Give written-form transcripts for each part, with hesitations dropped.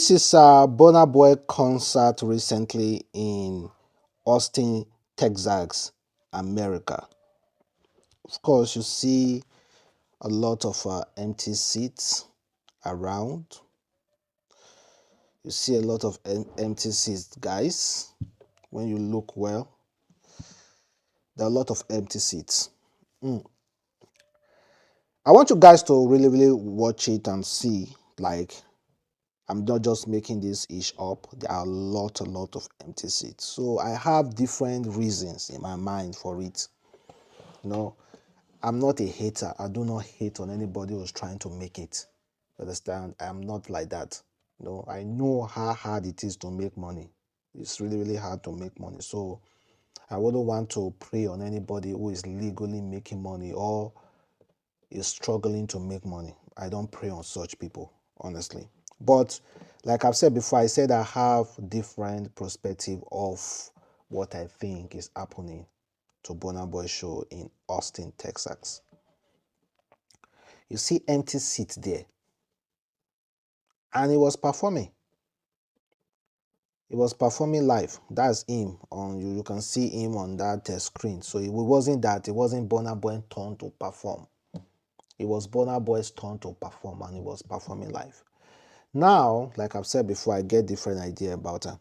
This is Burna Boy concert recently in Austin, Texas, America. Of course, you see a lot of empty seats around. You see a lot of empty seats, guys. When you look well, there are a lot of empty seats. I want you guys to really watch it and see, like, I'm not just making this ish up. There are a lot of empty seats. So I have different reasons in my mind for it. You know, I'm not a hater. I do not hate on anybody who's trying to make it. Understand? I'm not like that. No, I know how hard it is to make money. It's really hard to make money. So I wouldn't want to prey on anybody who is legally making money or is struggling to make money. I don't prey on such people, honestly. But like I've said before, I said I have different perspective of what I think is happening to Burna Boy show in Austin, Texas. You see empty seats there. And he was performing. He was performing live. That's him. You can see him on that screen. So it wasn't Burna Boy's turn to perform. It was Burna Boy's turn to perform, and he was performing live. Now, like I've said before, I get different idea about her.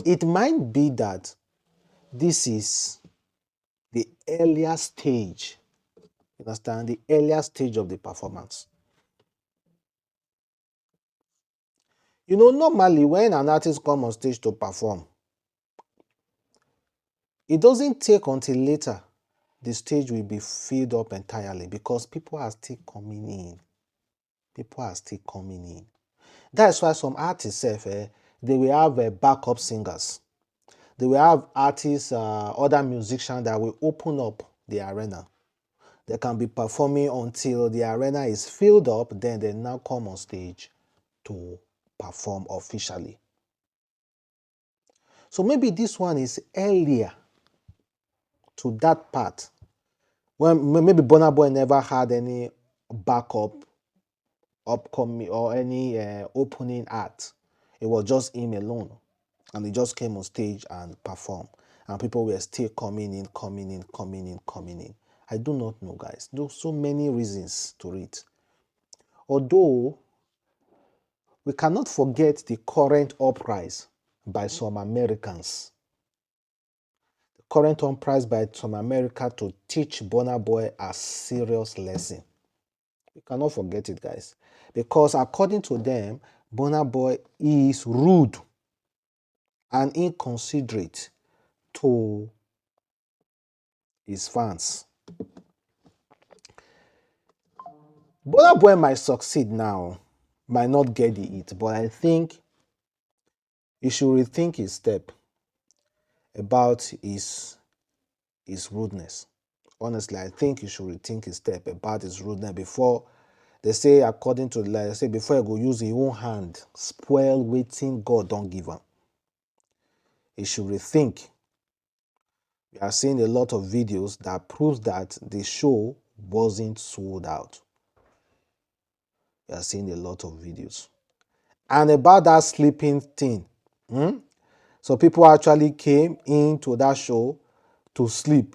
It might be that this is the earlier stage. You understand? The earlier stage of the performance. You know, normally when an artist comes on stage to perform, it doesn't take until later the stage will be filled up entirely because people are still coming in. People are still coming in. That's why some artists, they will have backup singers. They will have artists, other musicians that will open up the arena. They can be performing until the arena is filled up, then they now come on stage to perform officially. So maybe this one is earlier to that part. When maybe Burna Boy never had any backup, upcoming, or any opening act. It was just him alone. And he just came on stage and performed. And people were still coming in. I do not know, guys. There are so many reasons to it. Although, we cannot forget the current uprise by some Americans. The current uprise by some America to teach Burna Boy a serious lesson. We cannot forget it, guys. Because according to them, Burna Boy is rude and inconsiderate to his fans. Burna Boy might succeed now, might not get the hit, but I think he should rethink his step about his rudeness. Honestly, I think he should rethink his step about his rudeness before they say, according to the lie, they say before he go use his own hand, spoil waiting God don't give him. He should rethink. We are seeing a lot of videos that proves that the show wasn't sold out. We are seeing a lot of videos. And about that sleeping thing, so people actually came into that show to sleep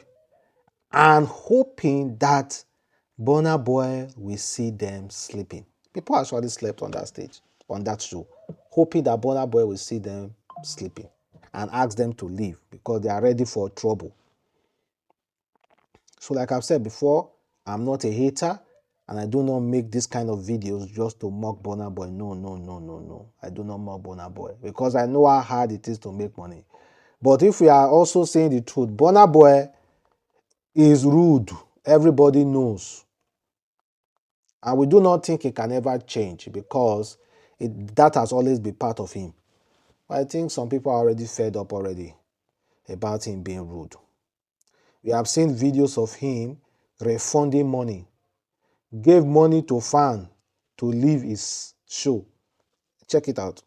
and hoping that Burna Boy will see them sleeping. People actually slept on that stage, on that show, hoping that Burna Boy will see them sleeping and ask them to leave because they are ready for trouble. So like I've said before, I'm not a hater and I do not make this kind of videos just to mock Burna Boy. No. I do not mock Burna Boy because I know how hard it is to make money. But if we are also saying the truth, Burna Boy is rude. Everybody knows. And we do not think it can ever change because that has always been part of him. But I think some people are already fed up already about him being rude. We have seen videos of him refunding money, gave money to fans to leave his show. Check it out.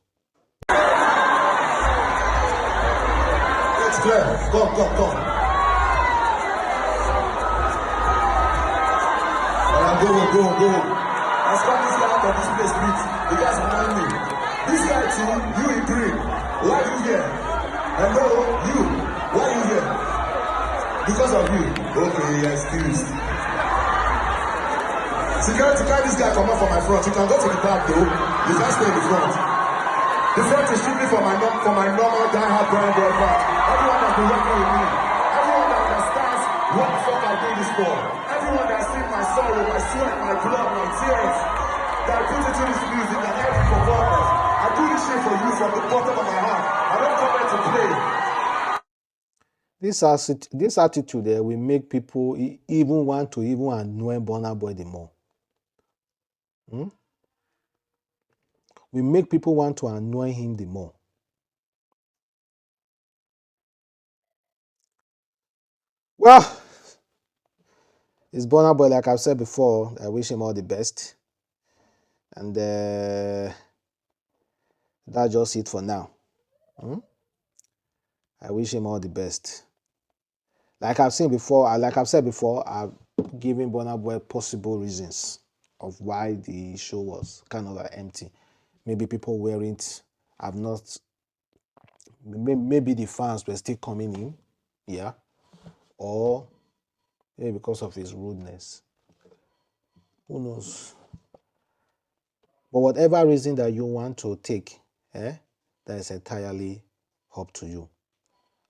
It's clear. Go. Go. Let's come this guy out of this place, please. You guys remind me. This guy two, you in green. Why you here? Hello, you. Why you here? Because of you. Okay, you're excused. Security, carry this guy come out from my front. You can go to the back though. You can't stay in the front. The front is strictly for my normal die-hard Burna Boy part. Everyone that's been working with me. Everyone that understands what the fuck I do this for. Everyone that's seen my sorrow, my sweat, my blood, my tears. That I put into this music and every performance. I do this shit for you from the bottom of my heart. I don't come here to play. This attitude there will make people even want to even annoy Burna Boy the more. We make people want to annoy him the more. Well, it's Burna Boy, like I've said before. I wish him all the best. And that's just it for now. I wish him all the best. Like I've said before, I've given Burna Boy possible reasons of why the show was kind of empty. Maybe people weren't, have not, maybe the fans were still coming in, yeah, or maybe because of his rudeness. Who knows? But whatever reason that you want to take, that is entirely up to you.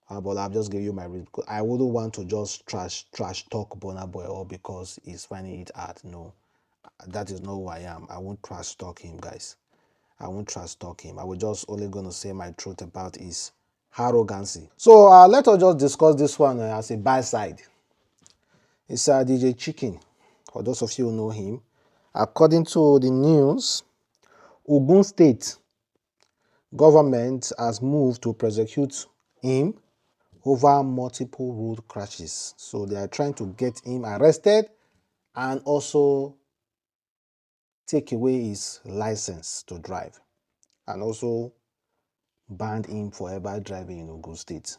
But I'll just give you my reason. I wouldn't want to just trash talk Burna Boy all because he's finding it hard. No, that is not who I am. I won't trash talk him, guys. I won't trash talk him. I will just only going to say my truth about his arrogancy. So let us just discuss this one as a buy side. It's DJ Chicken. For those of you who know him, according to the news, Ogun State government has moved to prosecute him over multiple road crashes. So they are trying to get him arrested and also take away his license to drive and also banned him forever driving in Ogun State.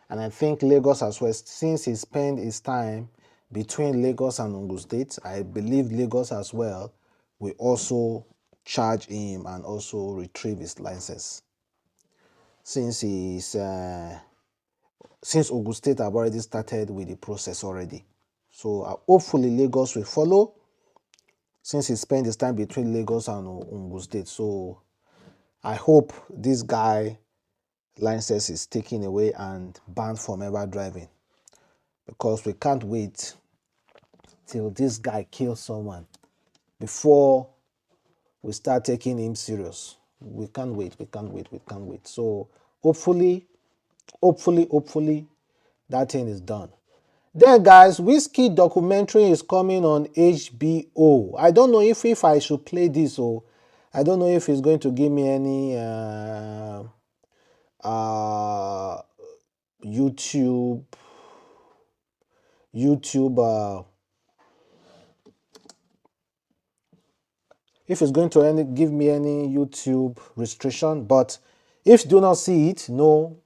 And I think Lagos as well, since he spent his time between Lagos and Ogun State, I believe Lagos as well will also charge him and also retrieve his license. Since Ogun State have already started with the process already. So hopefully Lagos will follow since he spent his time between Lagos and Ogun State. So I hope this guy license is taken away and banned from ever driving, because we can't wait till this guy kills someone before we start taking him serious. We can't wait. So hopefully that thing is done. Then guys, Wizkid documentary is coming on HBO. I don't know if I should play this, or I don't know if it's going to give me any YouTube if it's going to give me any YouTube restriction. But if you do not see it, no,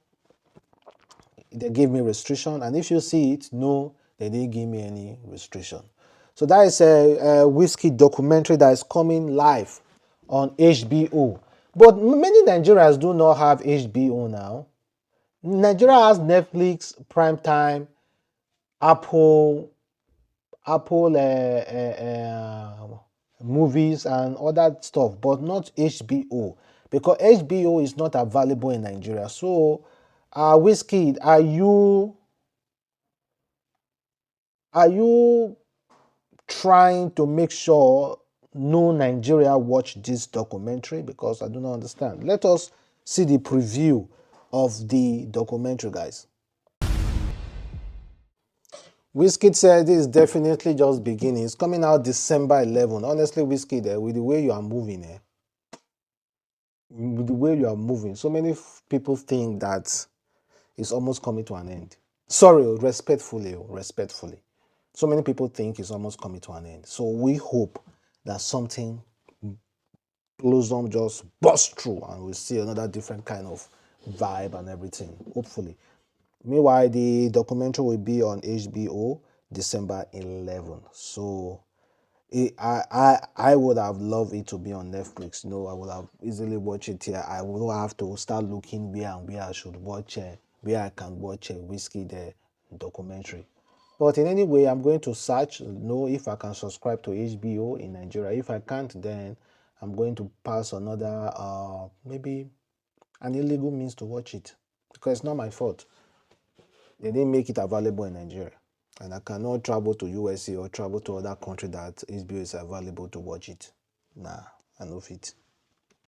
they give me restriction, and if you see it, no, they didn't give me any restriction. So that is a Wizkid documentary that is coming live on HBO. But many Nigerians do not have HBO now. Nigeria has Netflix, Primetime, Apple movies and other stuff, but not HBO, because HBO is not available in Nigeria. So Wizkid, are you trying to make sure no Nigeria watch this documentary? Because I do not understand. Let us see the preview of the documentary, guys. Wizkid said this is definitely just beginning. It's coming out December 11. Honestly, Wizkid, with the way you are moving, so many people think that it's almost coming to an end. Sorry, respectfully. So many people think it's almost coming to an end. So we hope that something blossom just burst through and we'll see another different kind of vibe and everything, hopefully. Meanwhile, the documentary will be on HBO December 11. So I would have loved it to be on Netflix. I would have easily watched it here. I would not have to start looking where I should watch, where I can watch a whiskey documentary. But in any way, I'm going to search, know if I can subscribe to HBO in Nigeria. If I can't, then I'm going to pass another, maybe an illegal means to watch it, because it's not my fault. They didn't make it available in Nigeria. And I cannot travel to USA or travel to other country that HBO is available to watch it. Nah, I know it.